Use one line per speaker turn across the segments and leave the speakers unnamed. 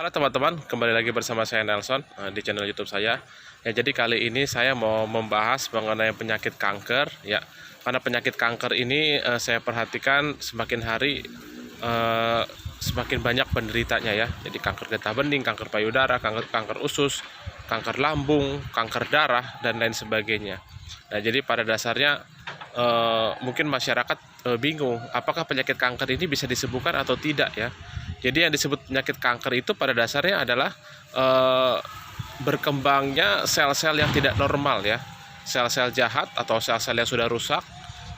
Halo teman-teman, kembali lagi bersama saya Nelson di channel YouTube saya. Ya, jadi kali ini saya mau membahas mengenai penyakit kanker ya. Karena penyakit kanker ini saya perhatikan semakin hari eh, semakin banyak penderitanya ya. Jadi kanker getah bening, kanker payudara, kanker usus, kanker lambung, kanker darah dan lain sebagainya. Nah, jadi pada dasarnya mungkin masyarakat bingung apakah penyakit kanker ini bisa disembuhkan atau tidak ya. Jadi yang disebut penyakit kanker itu pada dasarnya adalah eh, berkembangnya sel-sel yang tidak normal ya. Sel-sel jahat atau sel-sel yang sudah rusak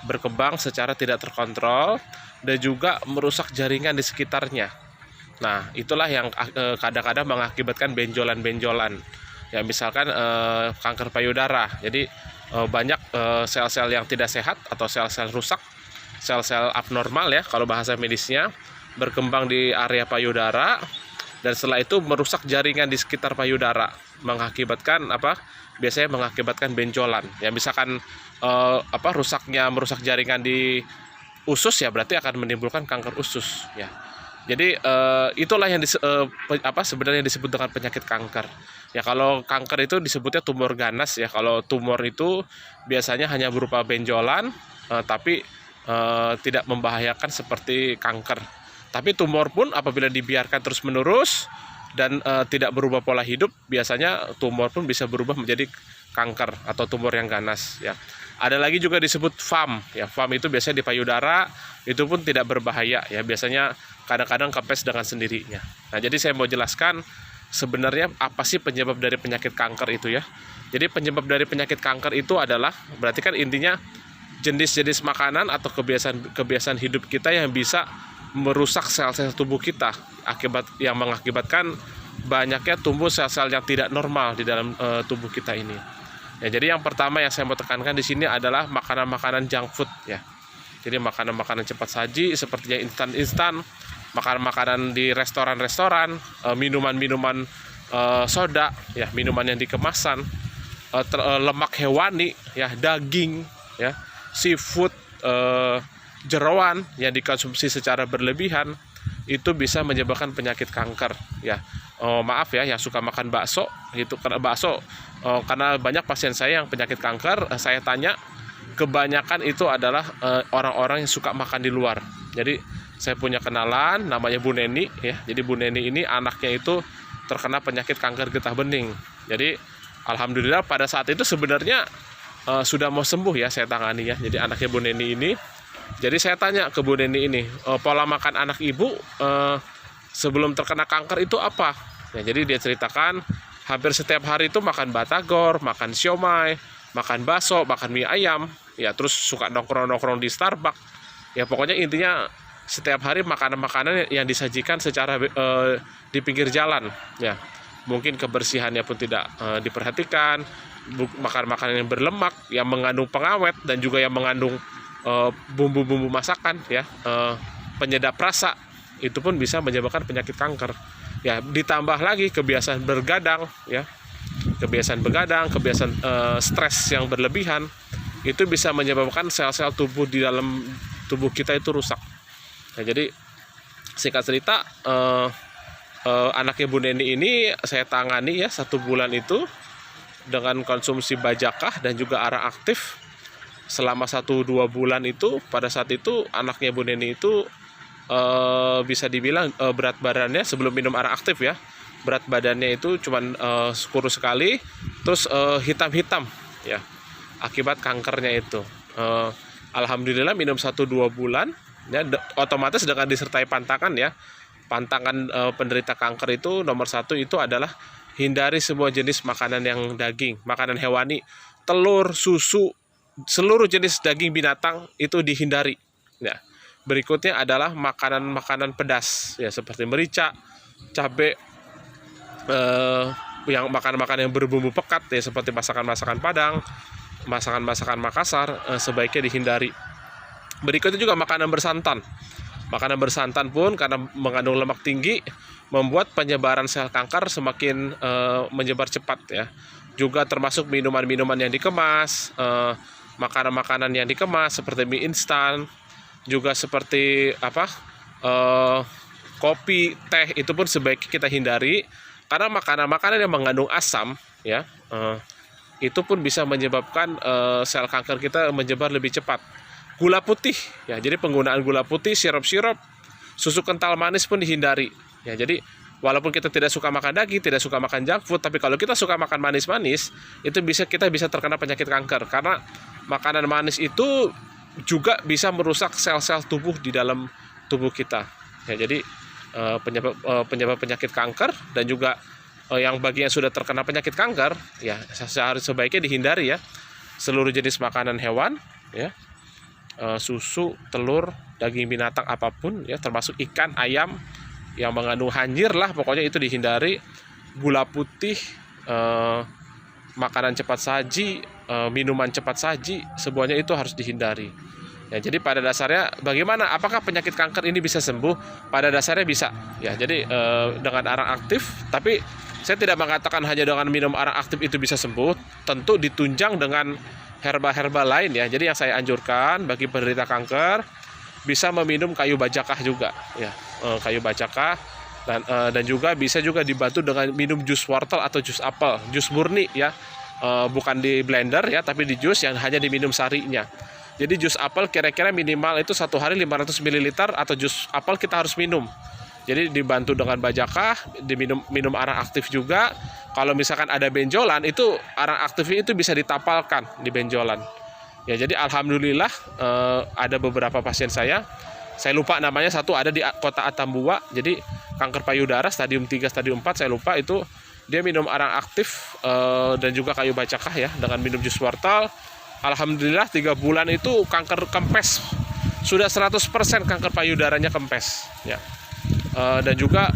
berkembang secara tidak terkontrol dan juga merusak jaringan di sekitarnya. Nah, itulah yang kadang-kadang mengakibatkan benjolan-benjolan. Ya, misalkan kanker payudara. Jadi banyak sel-sel yang tidak sehat atau sel-sel rusak, sel-sel abnormal ya kalau bahasa medisnya, berkembang di area payudara dan setelah itu merusak jaringan di sekitar payudara, mengakibatkan apa? Biasanya mengakibatkan benjolan. Ya misalkan merusak jaringan di usus ya berarti akan menimbulkan kanker usus ya. Jadi itulah yang sebenarnya disebut dengan penyakit kanker. Ya kalau kanker itu disebutnya tumor ganas ya. Kalau tumor itu biasanya hanya berupa benjolan tapi tidak membahayakan seperti kanker. Tapi tumor pun apabila dibiarkan terus-menerus dan tidak berubah pola hidup, biasanya tumor pun bisa berubah menjadi kanker atau tumor yang ganas ya. Ada lagi juga disebut FAM ya. FAM itu biasanya di payudara, itu pun tidak berbahaya ya. Biasanya kadang-kadang kempes dengan sendirinya. Nah, jadi saya mau jelaskan sebenarnya apa sih penyebab dari penyakit kanker itu ya. Jadi penyebab dari penyakit kanker itu adalah berarti kan intinya jenis-jenis makanan atau kebiasaan hidup kita yang bisa merusak sel-sel tubuh kita yang mengakibatkan banyaknya tumbuh sel-sel yang tidak normal di dalam tubuh kita ini. Ya, jadi yang pertama yang saya mau tekankan di sini adalah makanan-makanan junk food ya. Jadi makanan-makanan cepat saji seperti yang instan-instan, makanan-makanan di restoran-restoran, minuman-minuman soda ya, minuman yang dikemasan, lemak hewani ya, daging ya, seafood, jeroan yang dikonsumsi secara berlebihan itu bisa menyebabkan penyakit kanker ya. Maaf ya yang suka makan bakso itu, karena bakso karena banyak pasien saya yang penyakit kanker, saya tanya kebanyakan itu adalah orang-orang yang suka makan di luar. Jadi saya punya kenalan namanya Bu Neni ya. Jadi Bu Neni ini anaknya itu terkena penyakit kanker getah bening. Jadi alhamdulillah pada saat itu sebenarnya sudah mau sembuh ya, saya tangani ya. Jadi anaknya Bu Neni ini, jadi saya tanya ke Bu Neni ini, pola makan anak ibu sebelum terkena kanker itu apa? Ya, jadi dia ceritakan hampir setiap hari itu makan batagor, makan siomay, makan bakso, makan mie ayam, ya terus suka nongkrong-nongkrong di Starbucks. Ya pokoknya intinya setiap hari makanan-makanan yang disajikan secara di pinggir jalan. Ya mungkin kebersihannya pun tidak diperhatikan, makan makanan yang berlemak, yang mengandung pengawet dan juga yang mengandung bumbu-bumbu masakan ya, penyedap rasa, itu pun bisa menyebabkan penyakit kanker ya. Ditambah lagi kebiasaan begadang ya, kebiasaan stres yang berlebihan itu bisa menyebabkan sel-sel tubuh di dalam tubuh kita itu rusak. Nah, jadi singkat cerita anaknya Bu Neni ini saya tangani ya 1 bulan itu dengan konsumsi bajakah dan juga ARA aktif. Selama 1-2 bulan itu, pada saat itu anaknya Bu Neni itu bisa dibilang berat badannya sebelum minum ARA aktif ya, berat badannya itu cuman kurus sekali, terus hitam-hitam ya, akibat kankernya itu. Alhamdulillah minum 1-2 bulan ya, otomatis dengan disertai pantangan ya. Pantangan penderita kanker itu nomor 1 itu adalah hindari semua jenis makanan yang daging, makanan hewani, telur, susu, seluruh jenis daging binatang itu dihindari. Ya. Berikutnya adalah makanan-makanan pedas ya, seperti merica, cabai, yang makanan-makanan yang berbumbu pekat ya, seperti masakan-masakan Padang, masakan-masakan Makassar, sebaiknya dihindari. Berikutnya juga makanan bersantan. Makanan bersantan pun karena mengandung lemak tinggi membuat penyebaran sel kanker semakin menyebar cepat ya. Juga termasuk minuman-minuman yang dikemas, makanan-makanan yang dikemas seperti mie instan, juga seperti kopi, teh itu pun sebaiknya kita hindari karena makanan-makanan yang mengandung asam ya itu pun bisa menyebabkan sel kanker kita menyebar lebih cepat. Gula putih ya, jadi penggunaan gula putih, sirup-sirup, susu kental manis pun dihindari ya. Jadi walaupun kita tidak suka makan daging, tidak suka makan junk food, tapi kalau kita suka makan manis-manis, itu kita bisa terkena penyakit kanker karena makanan manis itu juga bisa merusak sel-sel tubuh di dalam tubuh kita. Ya, jadi penyebab penyakit kanker dan juga yang bagi yang sudah terkena penyakit kanker, ya sebaiknya dihindari ya seluruh jenis makanan hewan, ya susu, telur, daging binatang apapun, ya termasuk ikan, ayam yang mengandung hanyir lah, pokoknya itu dihindari. Gula putih, makanan cepat saji, minuman cepat saji, semuanya itu harus dihindari. Ya, jadi pada dasarnya bagaimana? Apakah penyakit kanker ini bisa sembuh? Pada dasarnya bisa. Ya, jadi dengan arang aktif, tapi saya tidak mengatakan hanya dengan minum arang aktif itu bisa sembuh. Tentu ditunjang dengan herba-herba lain ya. Jadi yang saya anjurkan bagi penderita kanker bisa meminum kayu bajakah juga, ya kayu bajakah dan juga bisa juga dibantu dengan minum jus wortel atau jus apel, jus murni ya, bukan di blender ya, tapi di jus yang hanya diminum sarinya. Jadi jus apel kira-kira minimal itu 1 hari 500 ml atau jus apel kita harus minum. Jadi dibantu dengan bajakah, minum arang aktif juga. Kalau misalkan ada benjolan, itu arang aktifnya itu bisa ditapalkan di benjolan. Ya, jadi alhamdulillah ada beberapa pasien saya lupa namanya, satu ada di kota Atambua, jadi kanker payudara stadium 3, stadium 4, saya lupa itu, dia minum arang aktif dan juga kayu bacakah ya, dengan minum jus wortel. Alhamdulillah 3 bulan itu kanker kempes, sudah 100% kanker payudaranya kempes ya. Dan juga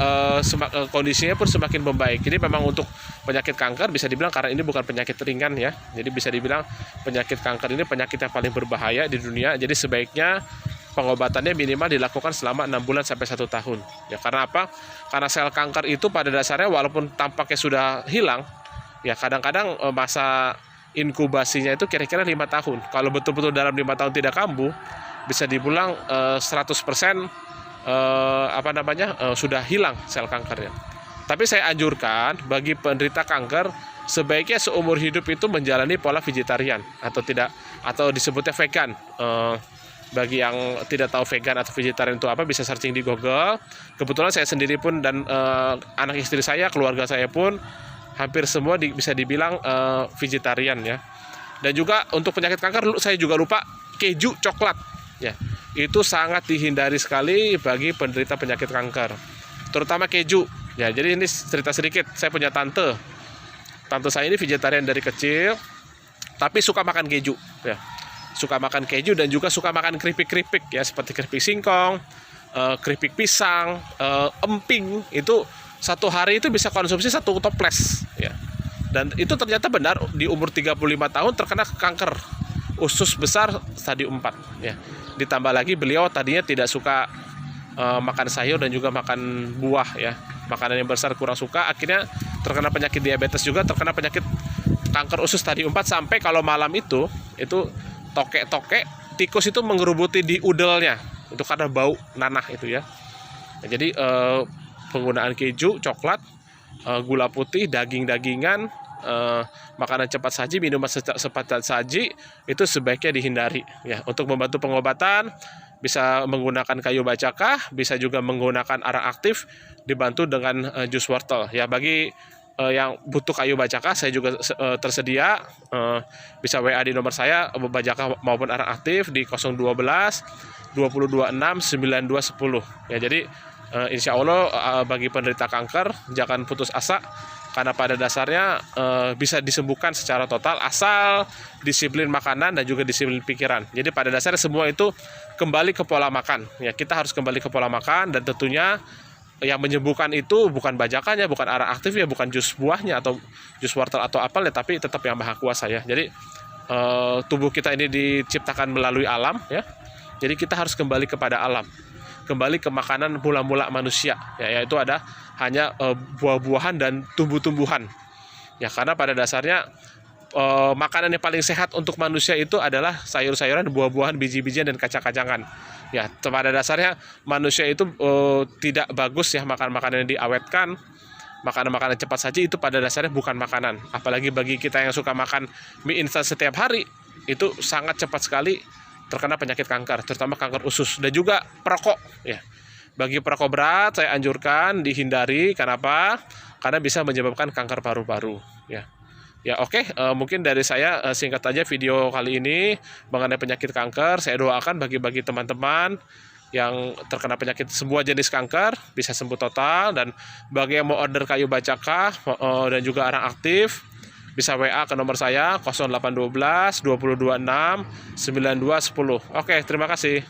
kondisinya pun semakin membaik. Jadi memang untuk penyakit kanker bisa dibilang, karena ini bukan penyakit ringan ya, jadi bisa dibilang penyakit kanker ini penyakit yang paling berbahaya di dunia. Jadi sebaiknya pengobatannya minimal dilakukan selama 6 bulan sampai 1 tahun ya. Karena apa? Karena sel kanker itu pada dasarnya walaupun tampaknya sudah hilang ya, kadang-kadang masa inkubasinya itu kira-kira 5 tahun. Kalau betul-betul dalam 5 tahun tidak kambuh, bisa dibilang 100% sudah hilang sel kankernya. Tapi saya anjurkan bagi penderita kanker sebaiknya seumur hidup itu menjalani pola vegetarian atau disebutnya vegan. Bagi yang tidak tahu vegan atau vegetarian itu apa, bisa searching di Google. Kebetulan saya sendiri pun dan anak istri saya, keluarga saya pun hampir semua bisa dibilang vegetarian ya. Dan juga untuk penyakit kanker saya juga lupa, keju coklat ya. Itu sangat dihindari sekali bagi penderita penyakit kanker, terutama keju ya. Jadi ini cerita sedikit, saya punya tante saya ini vegetarian dari kecil, tapi suka makan keju ya, suka makan keju dan juga suka makan keripik-keripik ya, seperti keripik singkong, keripik pisang, emping. Itu 1 hari itu bisa konsumsi 1 toples ya. Dan itu ternyata benar, di umur 35 tahun terkena kanker usus besar stadium 4 ya. Ditambah lagi beliau tadinya tidak suka makan sayur dan juga makan buah ya, makanan yang besar kurang suka, akhirnya terkena penyakit diabetes juga, terkena penyakit kanker usus stadium 4, sampai kalau malam itu tokek-tokek tikus itu mengerubuti di udelnya, itu karena bau nanah itu ya. Nah, jadi penggunaan keju, coklat, gula putih, daging-dagingan, makanan cepat saji, minuman cepat saji itu sebaiknya dihindari ya. Untuk membantu pengobatan bisa menggunakan kayu bacakah, bisa juga menggunakan arang aktif dibantu dengan jus wortel ya. Bagi yang butuh kayu bacakah, saya juga tersedia, bisa WA di nomor saya, bacakah maupun arang aktif di 012 2026 9210 ya. Jadi insya Allah bagi penderita kanker jangan putus asa, karena pada dasarnya bisa disembuhkan secara total asal disiplin makanan dan juga disiplin pikiran. Jadi pada dasarnya semua itu kembali ke pola makan ya. Kita harus kembali ke pola makan, dan tentunya yang menyembuhkan itu bukan bajakannya, bukan arang aktif ya, bukan jus buahnya atau jus wortel atau apel ya, tapi tetap yang maha kuasa ya. Jadi tubuh kita ini diciptakan melalui alam ya. Jadi kita harus kembali kepada alam, kembali ke makanan mula-mula manusia ya, yaitu ada hanya buah-buahan dan tumbuh-tumbuhan ya. Karena pada dasarnya makanan yang paling sehat untuk manusia itu adalah sayur-sayuran, buah-buahan, biji-bijian, dan kacang-kacangan. Ya, pada dasarnya manusia itu tidak bagus ya makan makanan yang diawetkan, makanan-makanan cepat saji itu pada dasarnya bukan makanan. Apalagi bagi kita yang suka makan mie instan setiap hari, itu sangat cepat sekali terkena penyakit kanker, terutama kanker usus dan juga perokok. Ya, bagi perokok berat saya anjurkan dihindari. Kenapa? Karena bisa menyebabkan kanker paru-paru. Ya. Ya oke, mungkin dari saya singkat aja video kali ini mengenai penyakit kanker. Saya doakan bagi teman-teman yang terkena penyakit semua jenis kanker bisa sembuh total, dan bagi yang mau order kayu bacaka dan juga arang aktif bisa WA ke nomor saya 0812 2026 9210. Oke, terima kasih.